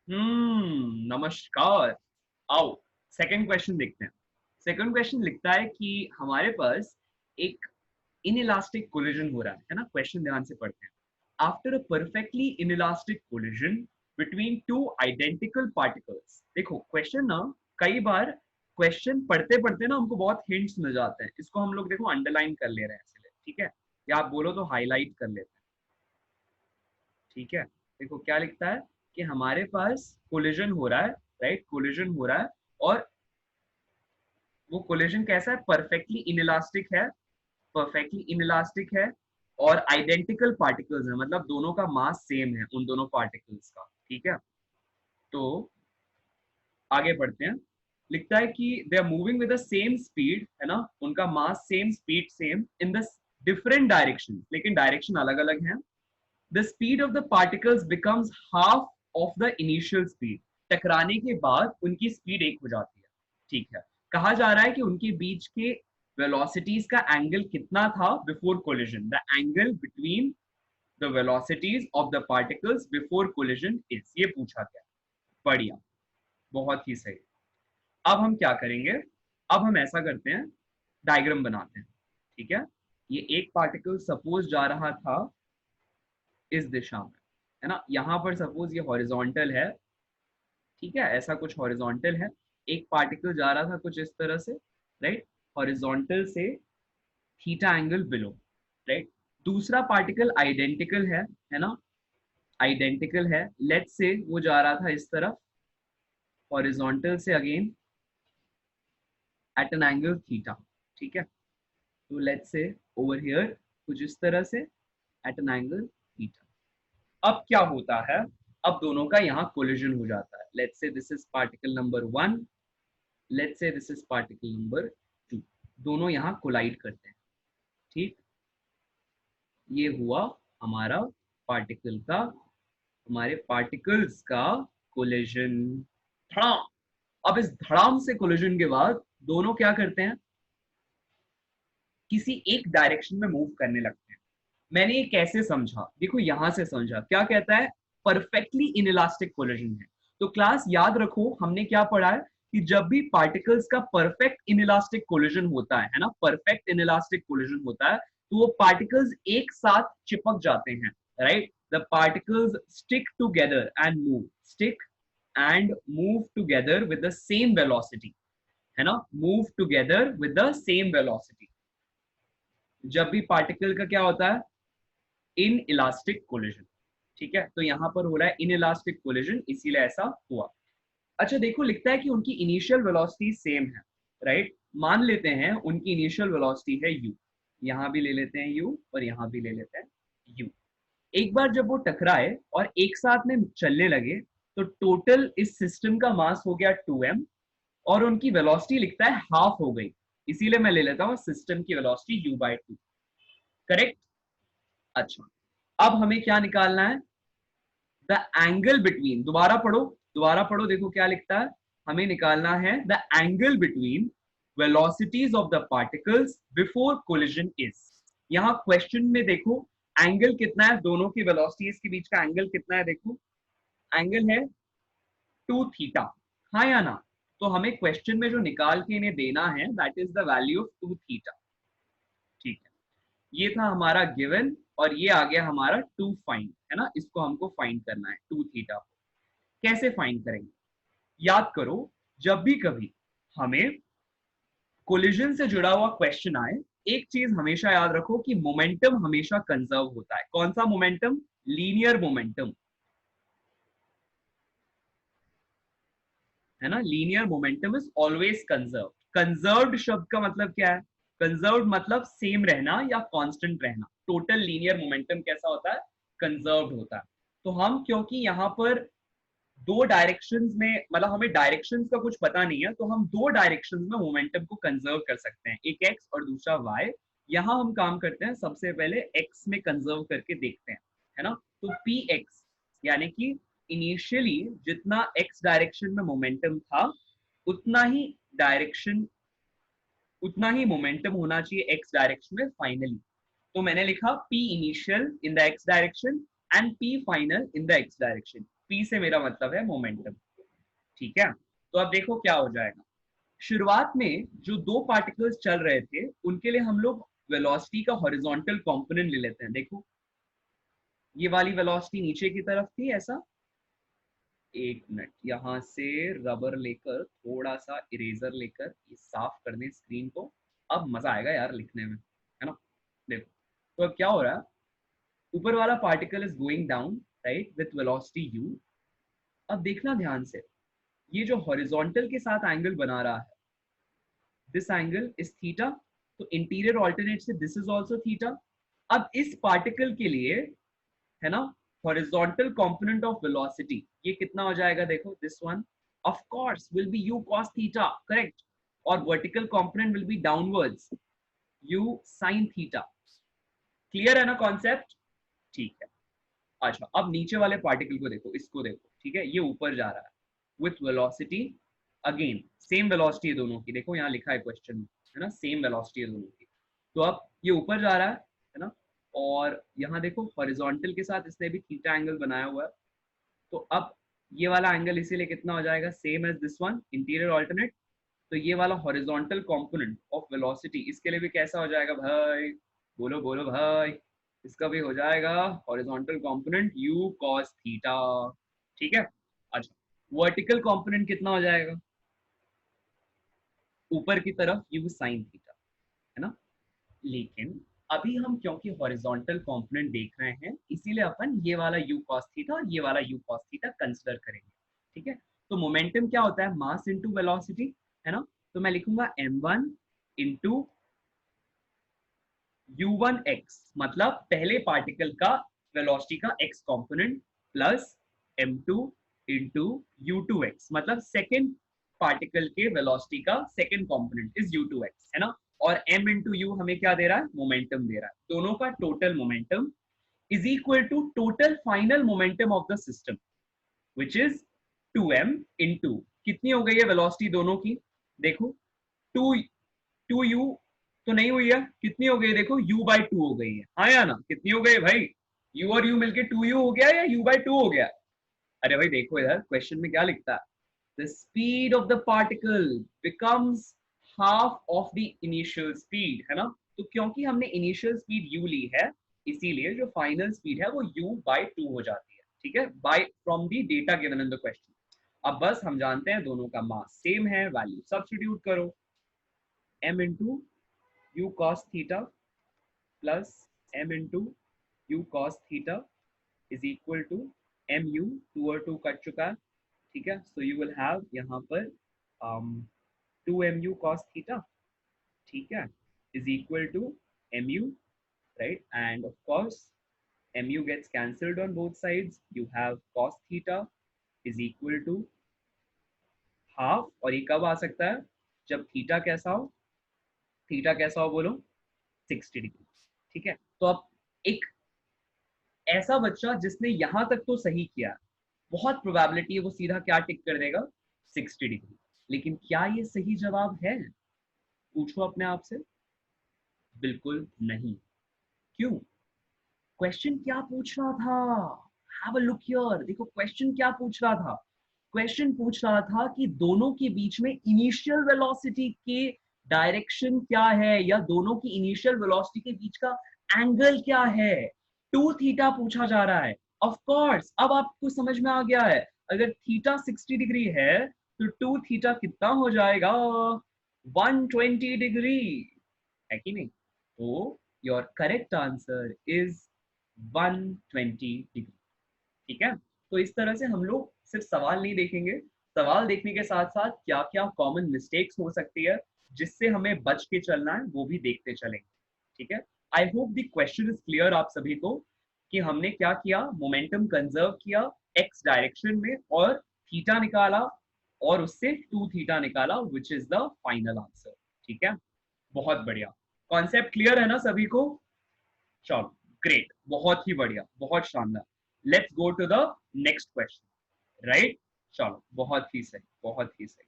नमस्कार। आओ, second question देखते हैं। सेकंड क्वेश्चन लिखता है कि हमारे पास एक इनइलास्टिक कोलिजन हो रहा है ना। क्वेश्चन ध्यान से पढ़ते हैं। After a perfectly inelastic collision between two identical particles. देखो क्वेश्चन ना, कई बार क्वेश्चन पढ़ते पढ़ते ना हमको बहुत हिंट्स मिल जाते हैं। इसको हम लोग देखो अंडरलाइन कर ले रहे हैं इसलिए, ठीक है, या आप बोलो तो हाईलाइट कर लेते हैं, ठीक है। देखो क्या लिखता है कि हमारे पास कोलिजन हो रहा है, राइट, कोलिजन हो रहा है। और वो कोलिजन कैसा है, परफेक्टली इनइलास्टिक है, परफेक्टली इनइलास्टिक है। और आइडेंटिकल पार्टिकल्स है, मतलब दोनों का मास सेम है उन दोनों पार्टिकल्स का, ठीक है। तो आगे बढ़ते हैं। लिखता है कि they are moving with the same speed, है ना, उनका mass same, speed same, in the different direction, लेकिन डायरेक्शन अलग अलग है। The speed of the particles becomes half of the initial speed. टकराने के बाद उनकी स्पीड एक हो जाती है, ठीक है। कहा जा रहा है कि उनके बीच के वेलोसिटीज का एंगल कितना था before collision. The angle between the velocities of the particles before collision is, ये पूछा गया। बढ़िया, बहुत ही सही। अब हम क्या करेंगे, अब हम ऐसा करते हैं, डायग्राम बनाते हैं, ठीक है। ये एक पार्टिकल सपोज जा रहा था इस दिशा में, है ना। यहाँ पर सपोज ये हॉरिजॉन्टल है, ठीक है, ऐसा कुछ हॉरिजॉन्टल है। एक पार्टिकल जा रहा था कुछ इस तरह से, राइट, हॉरिजॉन्टल से थीटा एंगल बिलो, राइट। दूसरा पार्टिकल आइडेंटिकल है ना, आइडेंटिकल है। लेट्स से वो जा रहा था इस तरफ, हॉरिजॉन्टल से again at an angle theta, ठीक है। तो लेट्स से ओवर हियर कुछ इस तरह से एट एन एंगल थीटा। अब क्या होता है, अब दोनों का यहाँ कोलिजन हो जाता है। Let's say this is particle number 1, let's say this is particle number 2। दोनों यहाँ कोलाइड करते हैं, ठीक। ये हुआ हमारा पार्टिकल का, हमारे पार्टिकल्स का कोलिजन। धड़ाम। अब इस धड़ाम से कोलिजन के बाद दोनों क्या करते हैं, किसी एक डायरेक्शन में मूव करने लगते हैं। मैंने ये कैसे समझा, देखो यहां से समझा। क्या कहता है, परफेक्टली इनइलास्टिक कोलिजन है। तो क्लास याद रखो, हमने क्या पढ़ा है कि जब भी पार्टिकल्स का परफेक्ट इनइलास्टिक कोलिजन होता है ना, परफेक्ट इनइलास्टिक कोलिजन होता है, तो वो पार्टिकल्स एक साथ चिपक जाते हैं, right. The particles stick together and move, stick and move together with the same velocity, है ना, move together with the same velocity. जब भी पार्टिकल का क्या होता है, इन इलास्टिक कोलिजन, ठीक है। तो यहां पर हो रहा है इन इलास्टिक कोलिजन, इसीलिए ऐसा हुआ। अच्छा देखो, लिखता है कि उनकी इनिशियल वेलोसिटी सेम है, राइट। मान लेते हैं उनकी इनिशियल वेलोसिटी है u, यहां भी ले लेते हैं u और यहां भी ले लेते हैं u। एक बार जब वो टकराए और एक साथ में चलने लगे, तो टोटल इस सिस्टम का मास हो गया 2m, और उनकी वेलोसिटी लिखता है हाफ हो गई, इसीलिए मैं ले लेता हूं सिस्टम की वेलोसिटी u/2। करेक्ट। अच्छा, अब हमें क्या निकालना है, द एंगल बिटवीन, दोबारा पढ़ो, दोबारा पढ़ो, देखो क्या लिखता है। हमें निकालना है the angle between velocities of the particles before collision is. यहां क्वेश्चन में देखो एंगल कितना है, दोनों की वेलोसिटीज के बीच का एंगल कितना है, देखो एंगल है 2 थीटा, हाँ या ना। तो हमें क्वेश्चन में जो निकाल के इन्हें देना है that is the value of 2 theta, ठीक है। ये था हमारा गिवन, और ये आ गया हमारा टू फाइंड, है ना। इसको हमको फाइंड करना है 2 थीटा। कैसे फाइंड करेंगे, याद करो, जब भी कभी हमें कोलिजन से जुड़ा हुआ क्वेश्चन आए, एक चीज हमेशा याद रखो कि मोमेंटम हमेशा कंजर्व होता है। कौन सा मोमेंटम, लीनियर मोमेंटम, है ना। Linear momentum is always conserve. Conserved शब्द का मतलब क्या है, कंजर्व्ड मतलब सेम रहना या कांस्टेंट रहना। टोटल लीनियर मोमेंटम कैसा होता है, कंजर्व्ड होता है। तो हम क्योंकि यहाँ पर दो डायरेक्शंस में, मतलब हमें डायरेक्शंस का कुछ पता नहीं है, तो हम दो डायरेक्शंस में मोमेंटम को कंजर्व कर सकते हैं, एक एक्स और दूसरा वाई। यहां हम काम करते हैं, सबसे पहले एक्स में कंजर्व करके देखते हैं, है ना। तो पी एक्स, यानी कि इनिशियली जितना एक्स डायरेक्शन में मोमेंटम था, उतना ही डायरेक्शन, उतना ही मोमेंटम होना चाहिए एक्स डायरेक्शन में फाइनली। तो मैंने लिखा P initial in the x direction and P final in the x direction. P से मेरा मतलब है मोमेंटम, ठीक है। तो अब देखो क्या हो जाएगा। शुरुआत में जो दो पार्टिकल्स चल रहे थे उनके लिए हम लोग वेलोसिटी का हॉरिजॉन्टल कंपोनेंट ले लेते हैं। देखो ये वाली वेलोसिटी नीचे की तरफ थी ऐसा, एक मिनट यहां से रबर लेकर थोड़ा सा इरेजर लेकर ये साफ कर दें स्क्रीन को, अब मजा आएगा यार लिखने में, है ना। देखो तो अब क्या हो रहा है, ऊपर वाला particle is going down right with velocity u। अब देखना ध्यान से, ये जो हॉरिजॉन्टल के साथ एंगल बना रहा है, दिस एंगल इज थीटा, तो इंटीरियर ऑल्टरनेट से दिस इज आल्सो थीटा। अब इस पार्टिकल के लिए, है ना, हॉरिजॉन्टल कंपोनेंट ऑफ वेलोसिटी ये कितना हो जाएगा, देखो this one of course will be u cos theta, correct. और vertical component will be downwards u sin theta. Clear है ना कॉन्सेप्ट, ठीक है। अच्छा अब नीचे वाले पार्टिकल को देखो, इसको देखो, ठीक है, ये ऊपर जा रहा है with velocity, again same velocity है दोनों की, देखो यहाँ लिखा है क्वेश्चन में, है ना, सेम वेलोसिटी है दोनों की। तो अब ये ऊपर जा रहा है ना, और यहाँ देखो हॉरिजॉन्टल के साथ इसने भी थीटा एंगल बनाया हुआ है। तो अब ये वाला एंगल इसीलिए कितना हो जाएगा, same as this one interior alternate. तो ये वाला हॉरिजॉन्टल कंपोनेंट ऑफ वेलोसिटी इसके लिए भी कैसा हो जाएगा भाई, बोलो बोलो भाई, इसका भी हो जाएगा horizontal component u cos theta, ठीक है। अच्छा वर्टिकल कंपोनेंट कितना हो जाएगा, ऊपर की तरफ u sin थीटा, है ना। लेकिन अभी हम क्योंकि हॉरिजॉन्टल कंपोनेंट देख रहे हैं इसीलिए अपन ये वाला u cos थीटा और ये वाला u cos थीटा कंसीडर करेंगे, ठीक है। तो मोमेंटम क्या होता है, मास इनटू वेलोसिटी, है ना। तो मैं लिखूंगा m1 इंटू u1x, मतलब पहले पार्टिकल का वेलोसिटी का x component, plus m2 into u2x, मतलब सेकेंड पार्टिकल के वेलोसिटी का सेकेंड कंपोनेंट इज u2x, है ना। और m इंटू यू हमें क्या दे रहा है, मोमेंटम दे रहा है। दोनों का total momentum is equal to total final momentum of the system which is 2m into, कितनी हो गई है वेलोसिटी दोनों की, देखो 2u तो नहीं हुई है, कितनी हो गई देखो u/2 हो गई है, हाँ या ना, कितनी हो गई भाई, u और u मिलके 2u हो गया या u/2 हो गया। अरे भाई देखो इधर क्वेश्चन में क्या लिखता है, the speed of the particle becomes half of the initial speed, है ना। तो क्योंकि हमने इनिशियल स्पीड u ली है इसीलिए जो फाइनल स्पीड है वो u/2 हो जाती है, ठीक है, by from the data given in the question. अब बस हम जानते हैं दोनों का मास सेम है, वैल्यू सब्स्टिट्यूट करो, m into u cos theta plus m into u cos theta is equal to mu, 2 और 2 कट चुका है, ठीक है। सो यू विल हैव यहाँ पर 2mu cos theta, ठीक है, is equal to mu, right, and of course mu gets cancelled on both sides, you have cos theta is equal to half, और ये कब आ सकता है, जब थीटा कैसा हो, थीटा कैसा हो बोलो, 60 डिग्री, ठीक है। तो अब एक ऐसा बच्चा जिसने यहां तक तो सही किया, बहुत प्रोबेबिलिटी है वो सीधा क्या टिक कर देगा, 60 डिग्री। लेकिन क्या ये सही जवाब है, पूछो अपने आप से, बिल्कुल नहीं। क्यों, क्वेश्चन क्या पूछ रहा था, हैव अ लुक हियर, देखो क्वेश्चन क्या पूछ रहा था, क्वेश्चन पूछ रहा था कि दोनों के बीच में इनिशियल वेलोसिटी के डायरेक्शन क्या है, या दोनों की इनिशियल वेलोसिटी के बीच का एंगल क्या है, 2 थीटा पूछा जा रहा है। ऑफ कोर्स अब आपको समझ में आ गया है, अगर थीटा 60 डिग्री है तो 2 थीटा कितना हो जाएगा, 120 डिग्री, है कि नहीं। तो your correct answer is 120 degree, ठीक है। तो इस तरह से हम लोग सिर्फ सवाल नहीं देखेंगे, सवाल देखने के साथ साथ क्या क्या कॉमन मिस्टेक्स हो सकती है जिससे हमें बच के चलना है वो भी देखते चलेंगे, ठीक है। I hope the question is clear आप सभी को, कि हमने क्या किया, मोमेंटम कंजर्व किया एक्स डायरेक्शन में और थीटा निकाला और उससे 2 थीटा निकाला which is the final answer, ठीक है। बहुत बढ़िया, कॉन्सेप्ट क्लियर है ना सभी को, चलो ग्रेट, बहुत ही बढ़िया, बहुत शानदार। Let's go to the next question, right, चलो बहुत ही सही, बहुत ही सही।